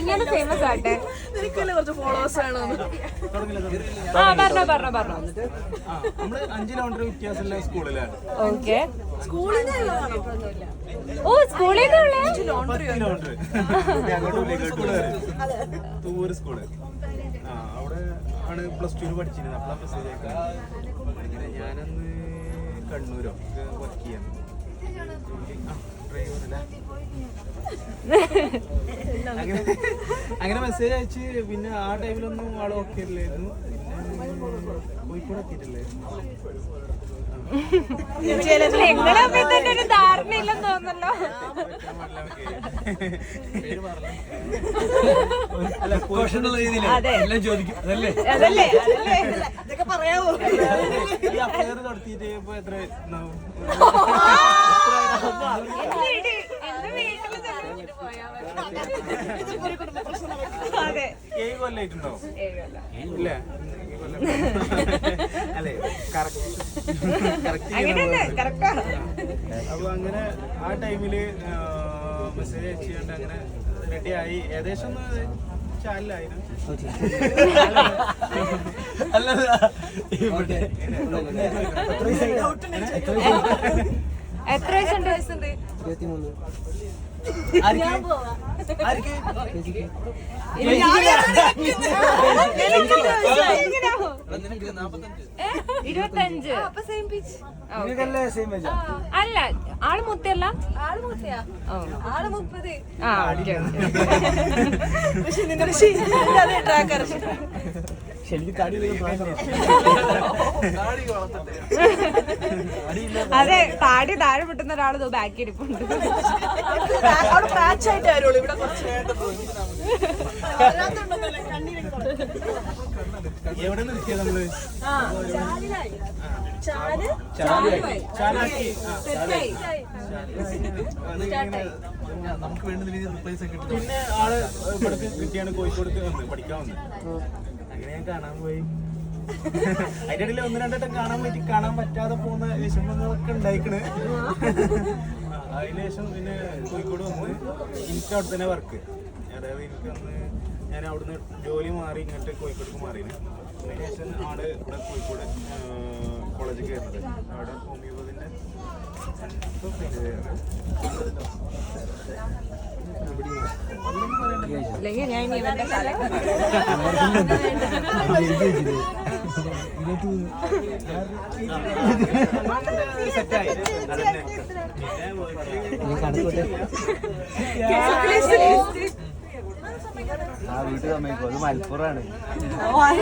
ഇങ്ങനെ ഫേമസ് ആട്ടെ. എനിക്കല്ലേ കുറച്ച് ഫോളോവേഴ്സ് വേണോ? ആ പറഞ്ഞോ. നമ്മള് 5 കിലോമീറ്റർ വ്യത്യാസമുള്ള സ്കൂളിലാണ്. ഓക്കെ. സ്കൂളിൽ ഓ സ്കൂളിൽ നിന്നുള്ള 10 കിലോമീറ്റർ തൂര് സ്കൂള്. അവിടെ ആണ് +2 പഠിച്ചിരുന്നത്. അപ്പോഴാണ് മെസ്സേജ് അയക്കാം. ഞാനന്ന് കണ്ണൂരോ വർക്ക് ചെയ്യാൻ ഡ്രൈവറല്ല. അങ്ങനെ മെസ്സേജ് അയച്ച് പിന്നെ ആ ടൈമിലൊന്നും ആൾ ഓക്കെ അല്ലായിരുന്നു. പിന്നെ കോഴിക്കോട് എത്തിയിട്ടില്ലായിരുന്നു. നിങ്ങളൊരു ധാരണയില്ലെന്ന് തോന്നല്ലോ. അതല്ലേ ഇതൊക്കെ പറയാവോ? ഈ അഫയർ നടത്തിയിട്ട് ഇപ്പൊ എത്ര അതെ 7 കൊല്ലായിട്ടുണ്ടോ? ഇല്ല അല്ലേ? അപ്പൊ അങ്ങനെ ആ ടൈമില് മെസ്സേജ് അയച്ചുകൊണ്ട് അങ്ങനെ റെഡി ആയി. ഏകദേശം ചാനലായിരുന്നു. എത്ര വയസ്സുണ്ട്? 23. അല്ല ആള് മുത്തല്ല. ആള് 30. ആ ഓക്കെ. ട്രാക്കർ അതെ താടി താഴെ പൊട്ടുന്ന ഒരാള് ബാക്കി ഇരിപ്പുണ്ട്. പാച്ചായിട്ട് വരുള്ളൂ ഇവിടെ കുറച്ച്. എവിടെ നിർത്തിയത് നമ്മള്? നമുക്ക് വേണ്ട രീതിയിൽ റിപ്ലേസ് ഒക്കെ കിട്ടും. പിന്നെ ആള് ഇവിടേക്ക് കിട്ടിയാണ് കോഴിക്കോട് വന്ന് പഠിക്കാൻ വന്നത്. അങ്ങനെ ഞാൻ കാണാൻ പോയി. അതിന്റെ ഇടയിൽ 1-2 വട്ടം കാണാൻ പറ്റാതെ പോകുന്ന വിഷമങ്ങളൊക്കെ ഉണ്ടായിക്കണ്. അതിനുശേഷം പിന്നെ കോഴിക്കോട് വന്ന് എനിക്ക് അവിടെ തന്നെ വർക്ക്. അതായത് എനിക്കന്ന് ഞാൻ അവിടുന്ന് ജോലി മാറി ഇങ്ങോട്ട് കോഴിക്കോടേക്ക് മാറിയത്. അതിനുശേഷം ആള് ഇവിടെ കോഴിക്കോട് കോളേജിൽ കയറുന്നത്. അവിടെ ഹോമിയോപതിന്റെ അല്ലെങ്കിൽ ഞാൻ ഇനി ഇവന്റെ കാലം സെറ്റായി. ആ വീട്ടിൽ സമ്മതിക്കും. അത് മലപ്പുറമാണ്.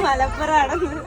മലപ്പുറമാണ്.